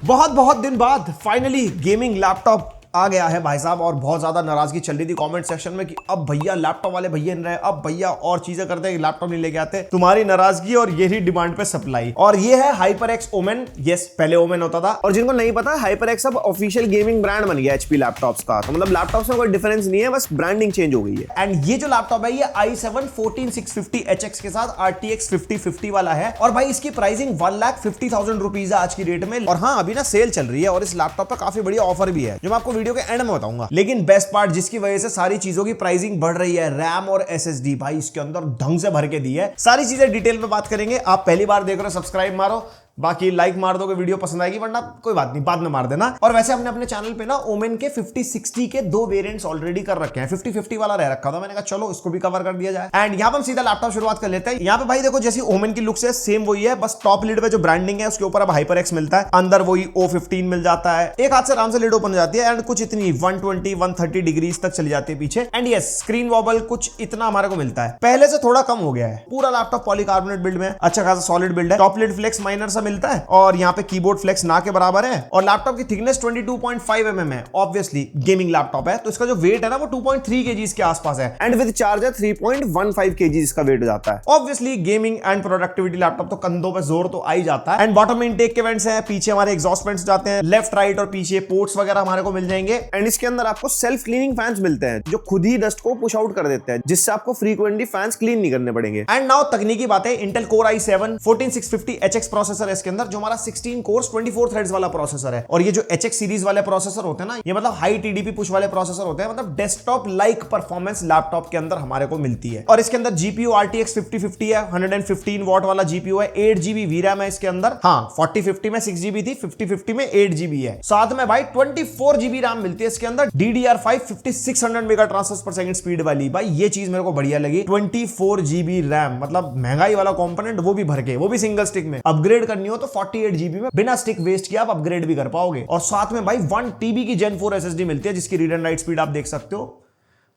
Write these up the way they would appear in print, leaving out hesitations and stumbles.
बहुत बहुत दिन बाद फाइनली गेमिंग लैपटॉप आ गया है भाई साहब। और बहुत ज्यादा नाराजगी चल रही थी कमेंट सेक्शन में कि अब भैया लैपटॉप वाले भैया नहीं रहे, अब भैया और चीजें करते हैं, लैपटॉप नहीं लेके आते। तुम्हारी नाराजगी और यही डिमांड पे सप्लाई। और ये है HyperX Omen। यस, पहले Omen होता था। और जिनको नहीं पता, HyperX अब ऑफिशियल गेमिंग ब्रांड बन गया HP लैपटॉप्स का। तो मतलब लैपटॉप्स में कोई डिफरेंस नहीं है, बस ब्रांडिंग चेंज हो गई है। एंड ये जो लैपटॉप है ये i7-14650HX के साथ RTX 5050 वाला है। और भाई इसकी प्राइसिंग 1,50,000 रुपीज है आज की डेट में। और हाँ, अभी ना सेल चल रही है और इस लैपटॉप पे काफी बढ़िया ऑफर भी है जो मैं आपको वीडियो के एंड में बताऊंगा। लेकिन बेस्ट पार्ट जिसकी वजह से सारी चीजों की प्राइसिंग बढ़ रही है, रैम और SSD भाई इसके अंदर ढंग से भर के दी है। सारी चीजें डिटेल में बात करेंगे। आप पहली बार देख रहे हो, सब्सक्राइब मारो, बाकी लाइक मार दोगे वीडियो पसंद आएगी, वरना कोई बात नहीं, बाद में मार देना। और वैसे हमने अपने चैनल पे ना ओमेन के 5060 के दो वेरिएंट्स ऑलरेडी कर रखे हैं। 5050 वाला रह रखा था, मैंने कहा चलो इसको भी कवर कर दिया जाए। एंड यहाँ पे हम सीधा लैपटॉप शुरुआत कर लेते हैं। यहाँ पे भाई देखो, जैसी ओमेन की लुक्स है सेम वही है, बस टॉप लिड पे जो ब्रांडिंग है उसके ऊपर अब HyperX मिलता है। अंदर वही O15 मिल जाता है। एक हाथ से आराम से लिड ओपन हो जाती है एंड कुछ इतनी 120-130 डिग्रीज तक चली जाती है पीछे। एंड यस, स्क्रीन वॉबल कुछ इतना हमारे को मिलता है, पहले से थोड़ा कम हो गया है। पूरा लैपटॉप पॉलीकार्बोनेट बिल्ड में, अच्छा खासा सॉलिड बिल्ड है। टॉप लिड फ्लेक्स माइनर सा मिलता है और यहाँ पे कीबोर्ड फ्लेक्स ना के बराबर है। और लैपटॉप की थिकनेस 22.5 mm है। ऑब्वियसली गेमिंग लैपटॉप है तो इसका जो वेट है ना वो 2.3 kg के आसपास है। एंड विद चार्जर 3.15 kg इसका वेट हो जाता है। Obviously gaming and productivity laptop तो कंधों पे जोर तो आ ही जाता है। एंड बॉटम में इनटेक के वेंट्स हैं, पीछे हमारे एग्जॉस्ट वेंट्स जाते हैं, लेफ्ट राइट और पीछे पोर्ट्स वगैरह हमारे को मिल जाएंगे। एंड इसके अंदर आपको सेल्फ क्लीनिंग फैंस मिलते हैं जो खुद ही डस्ट को पुश आउट कर देते हैं, जिससे आपको फ्रीक्वेंटली फैंस क्लीन नहीं करने पड़ेंगे। एंड नाउ तकनीकी बातें, इंटेल Core i7-14650HX प्रोसेसर है इसके अंदर, जो हमारा 16 कोर्स 24 थ्रेड्स वाला प्रोसेसर है। और ये जो HX सीरीज वाले प्रोसेसर होते हैं ना, ये मतलब हाई TDP पुश वाले प्रोसेसर होते हैं, मतलब डेस्कटॉप लाइक परफॉर्मेंस लैपटॉप के अंदर हमारे को मिलती है। और इसके अंदर GPU RTX 5050 है, 115 वॉट वाला GPU है, 8GB VRAM है इसके अंदर। हाँ, 4050 में 6GB थी, 5050 में 8GB है। साथ में भाई 24GB RAM मिलती है इसके अंदर, DDR5 5600 मेगा ट्रांसफर्स पर सेकंड स्पीड वाली। भाई ये चीज मेरे को बढ़िया लगी, 24GB RAM, मतलब महंगाई वाला कंपोनेंट, वो भी भर के, वो भी सिंगल स्टिक में। अपग्रेड करनी हो तो 48GB में बिना स्टिक वेस्ट किया आप अपग्रेड भी कर पाओगे। और साथ में भाई 1 TB की Gen 4 SSD मिलती है, जिसकी रीड एंड राइट स्पीड आप देख सकते हो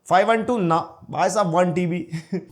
512 ना भाई साहब 1 TB।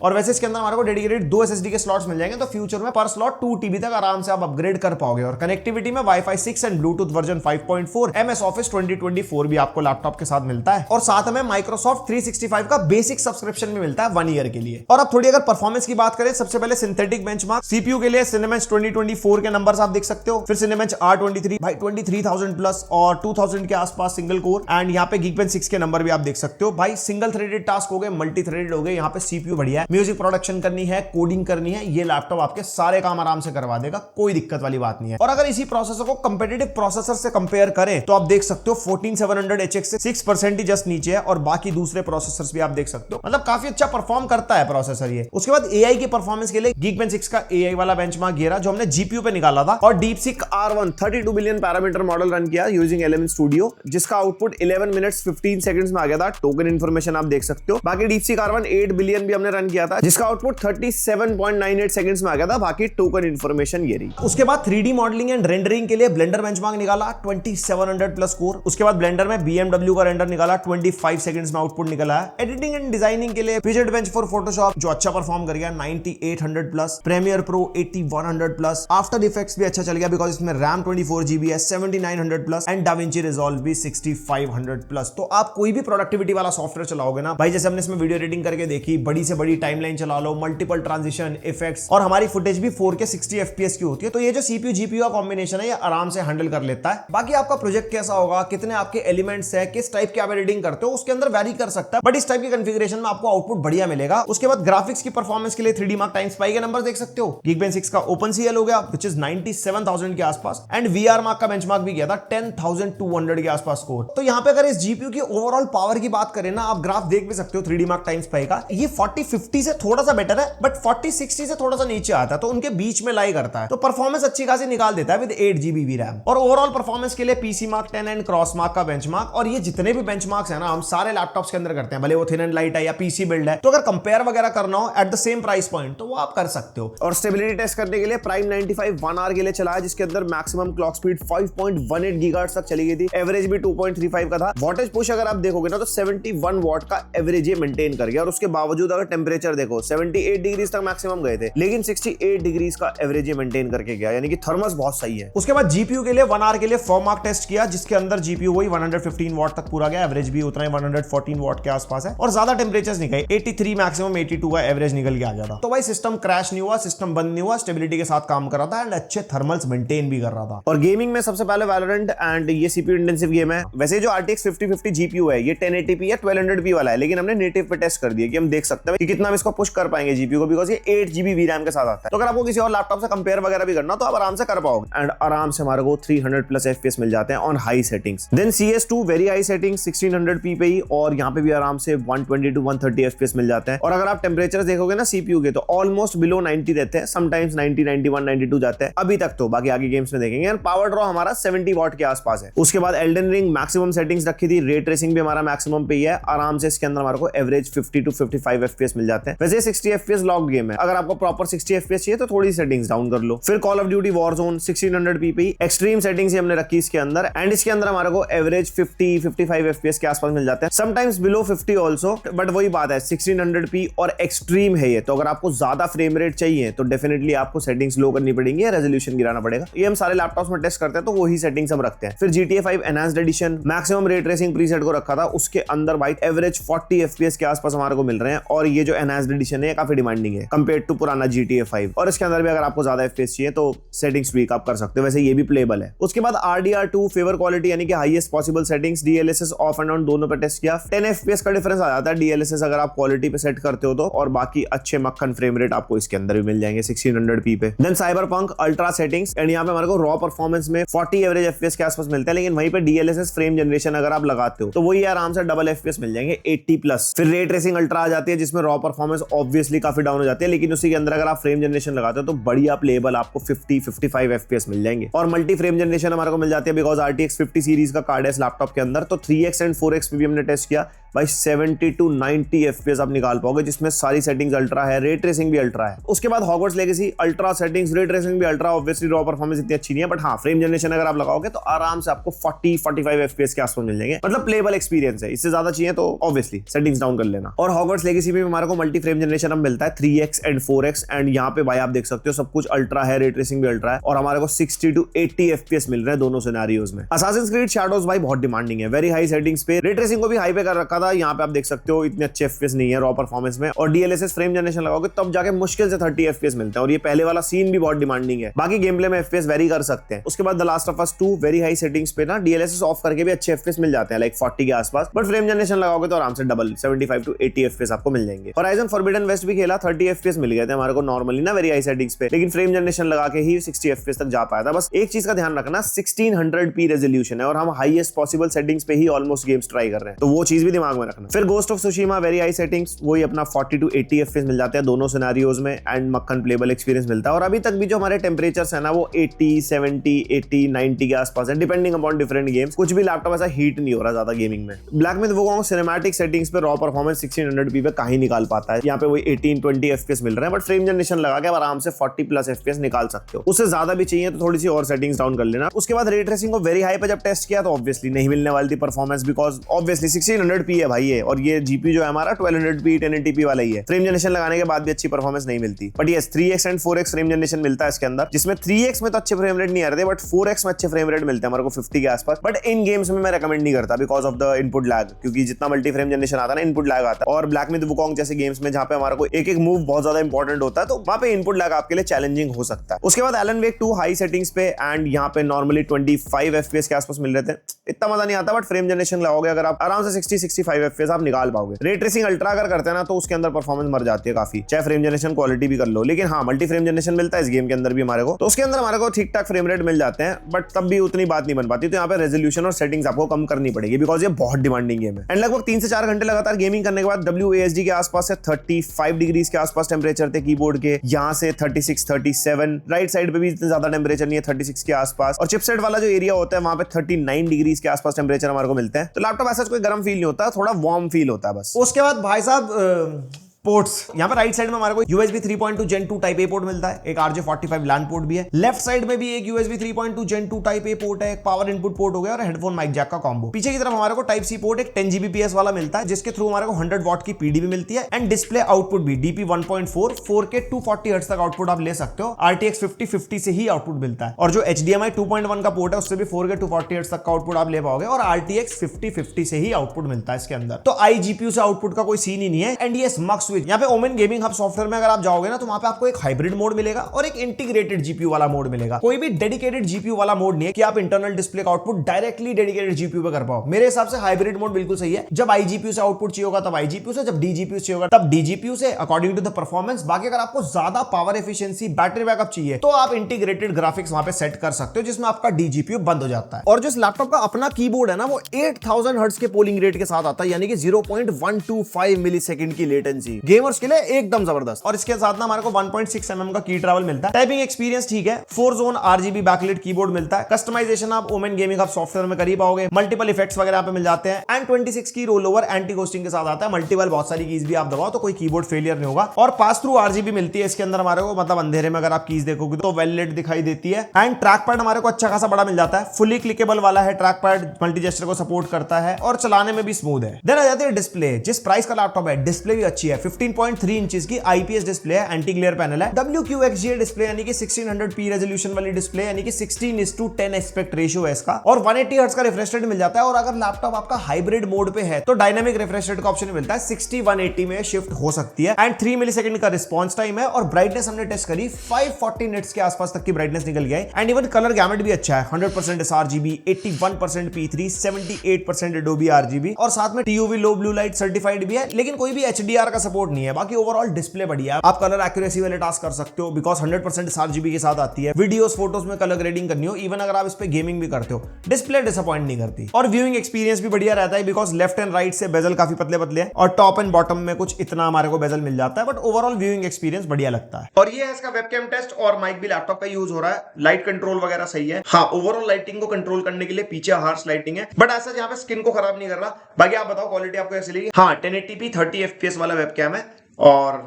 और वैसे इसके अंदर हमारे को डेडिकेटेड 2 SSD के स्लॉट्स मिल जाएंगे, तो फ्यूचर में पर स्लॉट 2 TB तक आराम से आप अपग्रेड कर पाओगे। और कनेक्टिविटी में Wi-Fi 6 and Bluetooth version 5.4, MS Office 2024 भी आपको लैपटॉप के साथ मिलता है। और साथ में Microsoft 365 का बेसिक सब्सक्रिप्शन भी मिलता है 1 ईयर के लिए। और अब थोड़ी अगर परफॉर्मेंस की बात करें, सबसे पहले सिंथेटिक बेंचमार्क CPU के लिए Cinebench 2024 के नंबर्स आप देख सकते हो। फिर Cinebench R23 भाई 23,000 प्लस और 2000 के आसपास सिंगल कोर। एंड यहाँ पे Geekbench 6 के नंबर भी आप देख सकते हो। भाई सिंगल थ्रेडेड टास्क हो गए, मल्टी थ्रेडेड हो गए, यहाँ पे CPU बढ़िया है। म्यूजिक प्रोडक्शन करनी है, कोडिंग करनी है, ये लैपटॉप आपके सारे काम आराम से करवा देगा, कोई दिक्कत वाली बात नहीं है। और अगर इसी प्रोसेसर को कंपेटिटिव प्रोसेसर से कंपेयर करें तो आप देख सकते हो 14700HX से 6% ही जस्ट नीचे है। और बाकी दूसरे प्रोसेसर्स भी आप देख सकते हो, मतलब काफी अच्छा परफॉर्म करता है प्रोसेसर ये। उसके बाद AI की परफॉर्मेंस के लिए Geekbench 6 का AI वाला बेंचमार्क गिरा, जो हमने GPU पे निकाला था। और DeepSeek R1 32 billion parameter model run किया यूजिंग Element Studio, जिसका आउटपुट 11 मिनट्स 15 सेकंड्स में आ गया था। टोकन इन्फॉर्मेशन आप देख सकते हो। बाकी DeepSeek R1 8 बिलियन भी हमने रन किया था, जिसका आउटपुट 37.98 सेकंड्स में आ गया था। बाकी टोकन इन्फॉर्मेशन ये रही। उसके बाद 3D मॉडलिंग एंड रेंडरिंग के लिए ब्लेंडर बेंचमार्क निकाला 2700 प्लस कोर। उसके बाद ब्लेंडर में BMW का रेंडर निकाला, 25 सेकंड्स में आउटपुट निकला है। एडिटिंग एंड डिजाइनिंग के लिए Fidget Bench फॉर फोटोशॉप जो अच्छा परफॉर्म कर गया 9800 plus, Premiere Pro 8100 plus, after effects भी अच्छा चल गया बिकॉज इसमें RAM 24GB है 7900 प्लस एंड DaVinci Resolve भी 6500 प्लस। तो आप कोई भी प्रोडक्टिविटी वाला सॉफ्टवेयर चलाओगे ना भाई, जैसे हमने इसमें वीडियो एडिटिंग करके देखी, बड़ी से बड़ी टाइमलाइन चला लो, मल्टीपल ट्रांजिशन इफेक्ट्स, और हमारी फुटेज भी 4K 60 FPS की होती है। तो ये जो CPU GPU का कॉम्बिनेशन है ये आराम से हैंडल कर लेता है। बाकी आपका प्रोजेक्ट कैसा होगा, कितने आपके एलिमेंट्स है, किस टाइप की आप एडिटिंग करते हो, उसके अंदर वेरी कर सकता है, बट इस टाइप की कॉन्फ़िगरेशन में आपको आउटपुट बढ़िया मिलेगा। उसके बाद ग्राफिक्स की परफॉर्मेंस के लिए 3D Mark TimeSpy के नंबर देख सकते हो। Geekbench 6 का OpenCL हो गया विच इज 97,000 के आसपास, एंड VR Mark का बेंचमार्क भी गया था 10,200 के आसपास स्कोर। तो यहाँ पे अगर इस GPU की ओवरऑल पावर की बात करें ना, आप ग्राफ देख भी सकते हो 3D Mark TimeSpy का, ये 4050 से थोड़ा सा बेटर है, बट 4060 से थोड़ा सा नीचे आता है, तो उनके बीच में लाई करता है। तो परफॉर्मेंस अच्छी खासी निकाल देता है विद 8GB VRAM। और ओवरऑल परफॉर्मेंस के लिए PC Mark 10 एंड Crossmark का बेंचमार्क। और ये जितने भी बेंचमार्क्स है ना, हम सारे लैपटॉप्स के अंदर करते हैं, भले वो थिन एंड लाइट है या PC बिल्ड है। तो अगर कंपेयर वगैरह करना हो at the same price point तो वो आप कर सकते हो। और स्टेबिलिटी टेस्ट करने के लिए Prime 95 1 आवर के लिए चला है, जिसके अंदर मैक्सिमम क्लॉक स्पीड 5.18 GHz तक चली गई थी, एवरेज भी 2.35 का था। वॉटेज पुश अगर आप देखोगे ना तो 71 वॉट का एवरेज ये मेंटेन कर गया। और उसके बावजूद अगर टेम्परेचर देखो 78 डिग्रीज तक मैक्सिमम गए थे, लेकिन 68 डिग्रीज का एवरेज ये मेंटेन करके गया, यानी कि थर्मस बहुत सही है। उसके बाद जीपीयू के लिए 1 आवर के लिए फॉर्म मार्क टेस्ट किया, जिसके अंदर जीपीयू वही 115 वॉट तक पूरा गया, एवरेज भी उतना ही 114 वॉट के आसपास है और ज्यादा टेम्परेचर नहीं गए, 83 मैक्सिमम 82 का एवरेज निकल के आ गया था। तो भाई सिस्टम क्रैश नहीं हुआ, सिस्टम बंद नहीं हुआ, स्टेबिलिटी के साथ काम कर रहा था एंड अच्छे थर्मल्स मेंटेन भी कर रहा था। और गेमिंग में सबसे पहले वैलोरेंट, एंड ये सीपीयू इंटेंसिव गेम है। वैसे जो RTX 5050 जीपीयू है ये 1080p या 1200p वाला है, लेकिन हमने नेटिव पे टेस्ट कर दिया कि हम देख सकते हैं कि कितना हम इसको पुश कर पाएंगे जीपीयू को, बिकॉज ये 8GB VRAM के साथ आता है। तो अगर आपको किसी और लैपटॉप से कंपेयर वगैरह भी करना तो आप आराम से कर पाओगे एंड आराम से हमारे को 300+ FPS मिल जाते हैं on high settings. Then CS2 very high settings 1600p पे ही, और यहाँ पे भी आराम से 120 to 130 FPS मिल जाते हैं। और अगर आप टेम्परेचर देखोगे ना सीपीयू के, तो ऑलमोस्ट बिलो 90 रहते हैं, समटाइम्स 90, 91, 92 जाते हैं अभी तक, तो बाकी आगे गेम्स में देखेंगे। पावर ड्रॉ हमारा 70 वॉट के आसपास है। उसके बाद एल्डन रिंग मैक्सिमम सेटिंग्स रखी थी, रे ट्रेसिंग भी हमारा मैक्सिमम पे ही है, आराम से इसके अंदर हमारे को एवरेज 50 to 55 FPS मिल जाते हैं। वैसे 60 FPS लॉक गेम है, अगर आपको प्रॉपर 60 FPS चाहिए तो थोड़ी सेटिंग्स डाउन कर लो। फिर call of duty Warzone 1600p पे एक्सट्रीम सेटिंग्स हमने रखी इसके अंदर, एंड इसके अंदर हमारे को एवरेज 50-55 FPS के आसपास मिल जाते हैं, समटाइम्स बिलो 50 ऑल्सो, बट वही बात है 1600p और एक्सट्रीम है ये, तो अगर आपको ज्यादा फ्रेम रेट चाहिए तो डेफिनेटली आपको सेटिंग्स लो करनी पड़ेंगी या रेजोल्यूशन गिराना पड़ेगा। ये हम सारे लैपटॉप्स में टेस्ट करते हैं तो वही सेटिंग्स हम रखते हैं। फिर GTA 5 enhanced edition maximum ray tracing preset को रखा था, उसके अंदर भाई एवरेज 40 FPS के आसपास हमारे को मिल रहे हैं, और ये जो एनहांस्ड एडिशन है काफी डिमांडिंग है कंपेयर्ड टू पुराना GTA 5, और इसके अंदर भी अगर आपको ज्यादा FPS चाहिए तो सेटिंग्स ट्वीक आप कर सकते हो, वैसे ये भी प्लेबल है। उसके बाद RDR2 फेवर क्वालिटी यानी कि highest possible settings, DLSS of and on दोनों पे टेस्ट किया। 10 FPS का डिफरेंस आ जाता है DLSS अगर आप क्वालिटी पे सेट करते हो तो, और बाकी अच्छे मक्खन फ्रेम रेट आपको इसके अंदर भी मिल जाएंगे 1600p पे। Then Cyberpunk ultra settings, and यहाँ पे हमारे को रॉ परफॉर्मेंस में 40 एवरेज FPS के आसपास मिलता है, लेकिन वहीं पे DLSS फ्रेम जनरेशन अगर आप लगाते हो तो वही आराम से डबल FPS मिल जाएंगे 80+। फिर रे ट्रेसिंग अल्ट्रा आ जाती है, जिसमें रॉ परफॉर्मेंस ऑब्वियसली काफी डाउन हो जाती है, लेकिन उसी के अंदर अगर आप फ्रेम जनरेशन लगाते हो तो बढ़िया प्लेबल आपको 50-55 FPS मिल जाएंगे। और मल्टी फ्रेम जनरेशन हमारे को मिल जाती है बिकॉज RTX 50 सीरीज का कार्ड है इस लैपटॉप के अंदर, तो 3x एंड 4x पे भी हमने टेस्ट किया भाई 70 to 90 FPS आप निकाल पाओगे, जिसमें सारी सेटिंग्स अल्ट्रा है, रे ट्रेसिंग भी अल्ट्रा है। उसके बाद Hogwarts legacy ultra settings, ray tracing भी अल्ट्रा, ऑब्वियसली रॉ परफॉर्मेंस इतनी अच्छी नहीं है, बट हाँ फ्रेम जनरेशन अगर आप लगाओगे तो आराम से आपको 40-45 FPS के आसपास मिल जाएंगे, मतलब प्लेबल एक्सपीरियंस है। इससे ज्यादा चाहिए तो ऑब्वियसली सेटिंग्स डाउन कर लेना। और हॉगवर्ट्स लेगेसी में हमारे को मल्टी फ्रेम जनरेशन अब मिलता है 3x एंड 4x, एंड यहाँ पे भाई आप देख सकते हो सब कुछ अल्ट्रा है, रे ट्रेसिंग भी अल्ट्रा है, और हमारे को 60 to 80 FPS मिल रहे हैं दोनों सिनेरियोज में। असासिन्स क्रीड शैडोज भाई बहुत डिमांडिंग है, वेरी हाई सेटिंग्स पे, रे ट्रेसिंग को भी हाई पे कर रखा था, यहाँ पे आप देख सकते हो इतने अच्छे FPS नहीं है रॉ परफॉर्मेंस में, और DLSS फ्रेम जनरेशन लगाओगे तब जाके मुश्किल से 30 FPS मिलते हैं, और ये पहले वाला सीन भी बहुत डिमांडिंग है। बाकी गेम प्ले में FPS वेरी कर सकते हैं। उसके बाद the last of us 2 very high settings पे ना DLSS ऑफ करके भी अच्छे FPS मिल जाते हैं, लाइक 40 के आसपास, बट फ्रेम जनरेशन लगाओगे तो आराम से डबल 75 to 80 FPS आपको मिल जाएंगे। होराइजन फॉरबिडन वेस्ट भी खेला, 30 FPS मिल गए थे हमारे को नॉर्मली ना वेरी हाई सेटिंग्स पे, लेकिन फ्रेम जनरेशन लगा के ही 60 FPS तक जा पाया था। बस एक चीज का ध्यान रखना, 1600p रेजोल्यूशन है और हम हाईएस्ट पॉसिबल सेटिंग्स पे ही ऑलमोस्ट गेम्स ट्राई कर रहे हैं, तो वो चीज भी दिमाग में रखना। फिर ghost of सुशीमा very high settings, वही अपना 40 to 80 FPS मिल जाते हैं दोनों सिनेरियोज में, एंड मक्खन प्लेबल एक्सपीरियंस मिलता है। और अभी तक भी जो हमारे टेम्परेचर्स है ना वो 80, 70, 80, 90 के आसपास है, डिपेंडिंग अपॉन डिफरेंट गेम्स। कुछ भी लैपटॉप ऐसा हीट नहीं हो रहा ज्यादा गेमिंग में। Black myth Wukong cinematic settings पे रॉ परफॉर्मेंस 1600p पे कहीं निकाल पाता है, यहाँ पे वही 18-20 FPS मिल रहे हैं, बट फ्रेम जनरेशन लगा के आराम से 40+ FPS निकाल सकते हो। उससे ज्यादा भी चाहिए तो थोड़ी सी और सेटिंग्स डाउन कर लेना। उसके बाद रे ट्रेसिंग को वेरी हाई पे जब टेस्ट किया तो ऑब्वियसली नहीं मिलने वाली थी परफॉर्मेंस, बिकॉज ऑब्वियसली 1600p है भाई ये, और ये जीपी जो है हमारा 1200p 1080p वाला ही है। फ्रेम जनरेशन लगाने के बाद भी अच्छी परफॉर्मेंस नहीं मिलती, but yes 3x and 4x frame generation मिलता है इसके अंदर, जिसमें 3x में तो अच्छे फ्रेम रेट नहीं आ रहे थे, बट 4x में अच्छे फ्रेम रेट मिलते हैं हमारे को 50 के आसपास। बट इन गेम्स में मैं रेकमेंड नहीं करता because of the input lag, क्योंकि जितना मल्टी फ्रेम जनरेशन आता है ना इनपुट लैग आता है, और ब्लैक मिथ वुकोंग जैसे गेम्स में जहां पे हमारा को एक एक मूव बहुत ज्यादा इंपॉर्टेंट होता है तो वहां पे इनपुट लैग आपके लिए चैलेंजिंग हो सकता है। उसके बाद एलन वेक 2 हाई सेटिंग्स पे, एंड यहाँ पे नॉर्मली 25 FPS के आसपास मिल रहे थे, इतना मजा नहीं आता, बट फ्रेम जनरेशन लगाओगे अगर आप आराम से 60-65 FPS आप निकाल पाओगे। रे ट्रेसिंग अल्ट्रा अगर करते हैं ना तो उसके अंदर परफॉर्मेंस मर जाती है काफी, चाहे फ्रेम जनरेशन क्वालिटी भी कर लो, लेकिन हाँ मल्टी फ्रेम जनरेशन मिलता है इस गेम के अंदर भी हमारे को, तो उसके अंदर हमारे को ठीक ठाक फ्रेम रेट मिल जाते हैं, बट तब भी उतनी बात नहीं बन पाती, तो यहाँ पे रेजोल्यूशन और सेटिंग्स आपको कम करनी पड़ेगी बिकॉज ये बहुत डिमांडिंग गेम है। एंड लगभग 3 से 4 घंटे लगातार गेमिंग करने के बाद WASD के आसपास से 35 डिग्रीज के आसपास टेम्परेचर थे कीबोर्ड के, यहाँ से 36, 37, राइट साइड पे भी इतना ज्यादा टेम्परेचर नहीं है 36 के आसपास, और चिपसेट वाला जो एरिया होता है वहां पे 39 डिग्रीज के आसपास टेम्परेचर हमारे को मिलते हैं, तो लैपटॉप ऐसा कोई गर्म फील नहीं होता, थोड़ा वार्म फील होता है बस। उसके बाद भाई साहब पोर्ट्स। यहाँ पे राइट साइड में हमारे को USB 3.2 Gen 2 type A port मिलता है, एक RJ45 LAN पोर्ट भी है। लेफ्ट साइड में भी एक USB 3.2 Gen 2 type A port है, एक पावर इनपुट पोर्ट हो गया और हेडफोन माइक जैक का कॉम्बो। पीछे की तरफ हमारे को टाइप सी पोर्ट एक 10 Gbps वाला मिलता है, जिसके थ्रू हमारे को 100 वॉट की PD भी मिलती है एंड डिस्प्ले आउटपुट भी DP 1.4 4K 240 हर्ट्ज तक आउटपुट आप ले सकते हो। RTX 5050 से ही आउटपुट मिलता है और जो HDMI 2.1 का पोर्ट है उससे भी 4K 240 हर्ट्ज तक का आउटपुट आप ले पाओगे और RTX 5050 से ही आउटपुट मिलता है इसके अंदर। तो iGPU से आउटपुट का कोई सीन ही नहीं है। एंड ये मक्स स्विच, यहाँ पे ओमेन गेमिंग हब सॉफ्टवेयर में अगर आप जाओगे ना तो वहां पे आपको एक हाइब्रिड मोड मिलेगा और एक इंटीग्रेटेड जीपीयू वाला मोड मिलेगा। कोई भी डेडिकेटेड जीपीयू वाला मोड नहीं है कि आप इंटरनल डिस्प्ले का आउटपुट डायरेक्टली डेडिकेटेड जीपीयू पे कर पाओ। मेरे हिसाब से हाइब्रिड मोड बिल्कुल सही है। जब iGPU से आउटपुट चाहिए होगा तब iGPU से, जब DGPU चाहिए होगा तब DGPU से, अकॉर्डिंग टू द परफॉर्मेंस। बाकी अगर आपको ज्यादा पावर एफिशिएंसी, बैटरी बैकअप चाहिए तो आप इंटीग्रेटेड ग्राफिक्स वहां पे सेट कर सकते हो, जिसमें आपका DGPU बंद हो जाता है। और जो इस लैपटॉप का अपना कीबोर्ड है ना वो 8000 हर्ट्ज के पोलिंग रेट के साथ आता है, यानी कि 0.125 मिलीसेकंड की लेटेंसी। गेमर्स के लिए एकदम जबरदस्त। और इसके साथ ना हमारे को 1.6 mm का की ट्रैवल मिलता है। टाइपिंग एक्सपीरियंस ठीक है। 4 जोन RGB बैकलाइट कीबोर्ड मिलता है। कस्टमाइजेशन आप ओमेन गेमिंग हब सॉफ्टवेयर में कर ही पाओगे। मल्टीपल इफेक्ट्स वगैरह यहाँ पे मिल जाते हैं एंड 26 की रोल ओवर एंटी घोस्टिंग के साथ आता है। मल्टीपल बहुत सारी कीज भी आप दबाओ तो कोई कीबोर्ड फेलियर नहीं होगा। और पास थ्रू RGB मिलती है इसके अंदर हमारे को, मतलब अंधेरे में अगर आप कीज देखोगे तो वेल लिट दिखाई देती है। एंड ट्रैक पैड हमारे को अच्छा खासा बड़ा मिल जाता है। फुली क्लिकेबल वाला है ट्रैक पैड, मल्टी जेस्चर को सपोर्ट करता है और चलाने में भी स्मूथ है। देन आ जाती है डिस्प्ले। जिस प्राइस का लैपटॉप है डिस्प्ले भी अच्छी है। 15.3 इंचेस की IPS डिस्प्ले है, एंटी ग्लेयर पैनल है। WQXGA डिस्प्ले यानी कि 1600p रेजोल्यूशन वाली डिस्प्ले, यानी कि 16:10 एस्पेक्ट रेशियो है इसका। और 180 हर्ट्ज का रिफ्रेश रेट मिल जाता है। और अगर लैपटॉप आपका हाइब्रिड मोड पे है तो डायनामिक रिफ्रेश रेट का ऑप्शन मिलता है, 60-180 में शिफ्ट हो सकती है। एंड 3 मिलीसेकंड का रिस्पॉन्स टाइम है। और ब्राइटनेस हमने टेस्ट करी 540 निट्स के आसपास तक की ब्राइटनेस निकल गया है। एंड इवन कलर गैमेट भी अच्छा है। 100% sRGB, 81% P3, 78% Adobe RGB और साथ में TUV लो ब्लू लाइट सर्टिफाइड भी है। लेकिन कोई भी HDR का सपोर्ट नहीं है। बाकी ओवरऑल डिस्प्ले बढ़िया है। आप कलर एक्यूरेसी वाले टास्क कर सकते हो बिकॉज 100% sRGB के साथ आती है। वीडियोस फोटोज में कलर ग्रेडिंग करनी हो, इवन अगर आप इस पे गेमिंग भी करते हो, डिस्प्ले डिसअपॉइंट नहीं करती। और व्यूइंग एक्सपीरियंस भी बढ़िया रहता है बिकॉज लेफ्ट एंड राइट से बेजल काफी पतले पतले हैं और टॉप एंड बॉटम में कुछ इतना हमारे को बेजल मिल जाता है। बट ओवरऑल व्यूइंग एक्सपीरियंस बढ़िया लगता है। और ये है इसका वेबकैम टेस्ट और माइक भी लैपटॉप का यूज हो रहा है। लाइट कंट्रोल वगैरह सही है। हाँ, ओवरऑल लाइटिंग को कंट्रोल करने के लिए पीछे हार्श लाइटिंग है, बट ऐसा यहाँ पे स्किन को खराब नहीं कर रहा। बाकी आप बताओ क्वालिटी आपको कैसी लगी? हाँ, 1080p 30 FPS वाला वेबकैम है और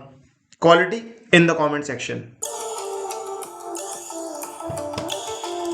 quality in the comment section.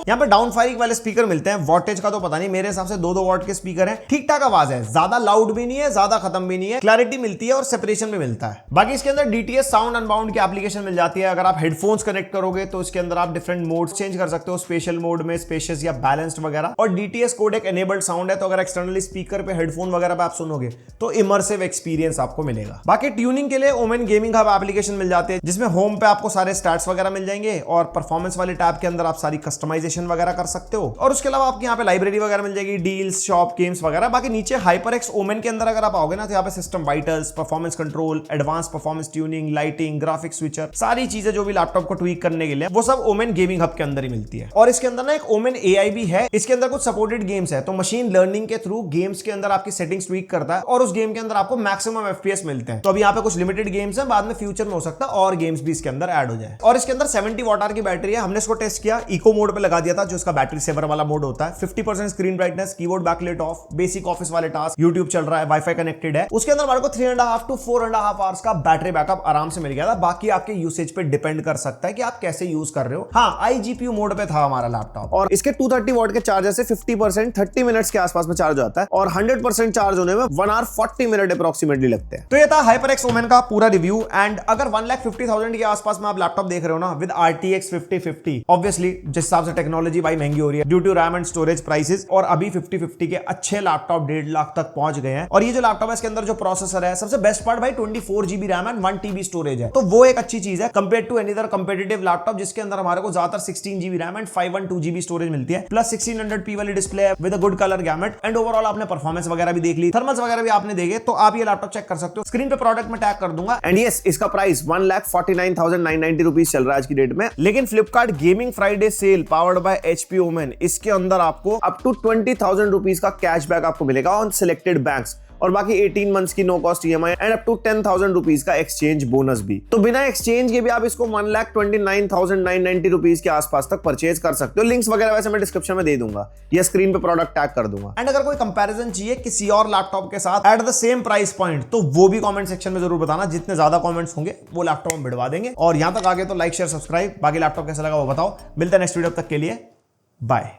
यहाँ पे डाउन फायरिंग वाले स्पीकर मिलते हैं। वॉटेज का तो पता नहीं, मेरे हिसाब से 2-2 वॉट के स्पीकर हैं। ठीक ठाक आवाज है, ज्यादा लाउड भी नहीं है, ज्यादा खत्म भी नहीं है। क्लैरिटी मिलती है और सेपरेशन भी मिलता है। बाकी इसके अंदर DTS साउंड अनबाउंड की एप्लीकेशन मिल जाती है। अगर आप हेडफोन्स कनेक्ट करोगे तो इसके अंदर आप डिफरेंट मोड्स चेंज कर सकते हो, स्पेशल मोड में, स्पेशियस या बैलेंस्ड वगैरह। और DTS कोडेक एनेबल्ड साउंड है, तो अगर एक्सटर्नली स्पीकर पे हेडफोन वगैरह पे आप सुनोगे तो इमर्सिव एक्सपीरियंस आपको मिलेगा। बाकी ट्यूनिंग के लिए ओमेन गेमिंग हब एप्लीकेशन मिल जाते हैं, जिसमें होम पे आपको सारे स्टैट्स वगैरह मिल जाएंगे और परफॉर्मेंस वाले टैब के अंदर आप सारी कस्टमाइजेशन वगैरह कर सकते हो। और उसके अलावा आपके यहाँ पे लाइब्रेरी वगैरह मिल जाएगी, डील्स, शॉप, गेम्स वगैरह। बाकी नीचे HyperX ओमेन के अंदर अगर आप आओगे ना तो यहाँ पे system vitals, performance control, advance performance tuning, lighting, graphics switcher, सारी चीजें जो भी लैपटॉप को ट्वीक करने के लिए वो सब ओमेन गेमिंग हब के अंदर ही मिलती है। और इसके अंदर ना एक ओमेन AI भी है। इसके अंदर कुछ सपोर्टेड गेम्स है, तो मशीन लर्निंग के थ्रू गेम्स के अंदर आपकी सेटिंग्स ट्वीक करता है और उस गेम के अंदर आपको मैक्सिमम FPS मिलते हैं। तो अभी यहाँ पे कुछ लिमिटेड गेम्स हैं, बाद में फ्यूचर में हो सकता है और गेम्स भी इसके अंदर ऐड हो जाए। और इसके अंदर 70 Wh की बैटरी है। हमने इसको टेस्ट किया, इको मोड पे लगा दिया था, जो इसका बैटरी सेवर वाला मोड होता है। 50% screen brightness, keyboard backlight off, basic office वाले टास्क, यूट्यूब चल रहा है, वाईफाई कनेक्टेड है। उसके अंदर हमारे को 3.5 to 4.5 आवर्स का बैटरी बैकअप आराम से मिल गया था। बाकी आपके यूसेज पे डिपेंड कर सकता है कि आप कैसे यूज कर रहे हो। हाँ, iGPU मोड पे था हमारा लैपटॉप और इसके 230 वॉट के चार्जर से 50% 30 मिनट्स के आसपास में चार्ज होता है और 100% चार्ज होने में 1 hour 40 मिनट अप्रोक्सीमेटली लगते हैं। तो ये था HyperX ओमेन का पूरा रिव्यू। एंड अगर 1,50,000 के आसपास में आप लैपटॉप देख रहे हो ना विद RTX 5050, ऑब्वियसली जिस हिसाब से टेक्नोलॉजी भाई महंगी हो रही है due to RAM and storage prices, और अभी 5050 के अच्छे लैपटॉप 1.5 लाख तक पहुंच गए हैं। और ये जो लैपटॉप है इसके अंदर जो प्रोसेसर है, सबसे बेस्ट पार्ट भाई 24 GB RAM and 1 TB storage है। तो वो एक अच्छी चीज है compare to any other competitive laptop जिसके अंदर हमारे को ज्यादातर 16 GB RAM and 512 GB storage मिलती है, प्लस 1600p वाली डिस्प्ले है with a good colour gamut. And overall आपने परफॉर्मेंस वगैरह भी देख ली, थर्मल्स वगैरह भी आपने देखे, तो आप ये लैपटॉप चेक कर सकते हो। स्क्रीन पे प्रोडक्ट में टैग कर दूंगा। एंड यस, इसका प्राइस 1,49,990 रुपीज चल रहा है आज की डेट में। लेकिन Flipkart gaming Friday sale powered by HP Omen, इसके अंदर आपको अप टू 20,000 रुपीज का कैशबैक आपको मिलेगा ऑन सिलेक्टेड बैंक्स। और बाकी 18 मंथ्स की no cost EMI and up to 10,000 rupees का एक्सचेंज बोनस भी। तो बिना एक्सचेंज के भी आप इसको 1,29,990 रुपीज के आसपास तक परचेज कर सकते हो। लिंक्स वगैरह वैसे मैं डिस्क्रिप्शन में दे दूंगा या स्क्रीन पे प्रोडक्ट टैग कर दूंगा। एंड अगर कोई कंपैरिजन चाहिए किसी और लैपटॉप के साथ at the same price point तो वो भी कमेंट सेक्शन में जरूर बताना। जितने ज्यादा कमेंट्स होंगे वो लैपटॉप हम भिड़वा देंगे। और यहां तक आगे तो लाइक शेयर सब्सक्राइब, बाकी लैपटॉप कैसा लगा वो बताओ। मिलते हैं नेक्स्ट वीडियो तक के लिए, बाय।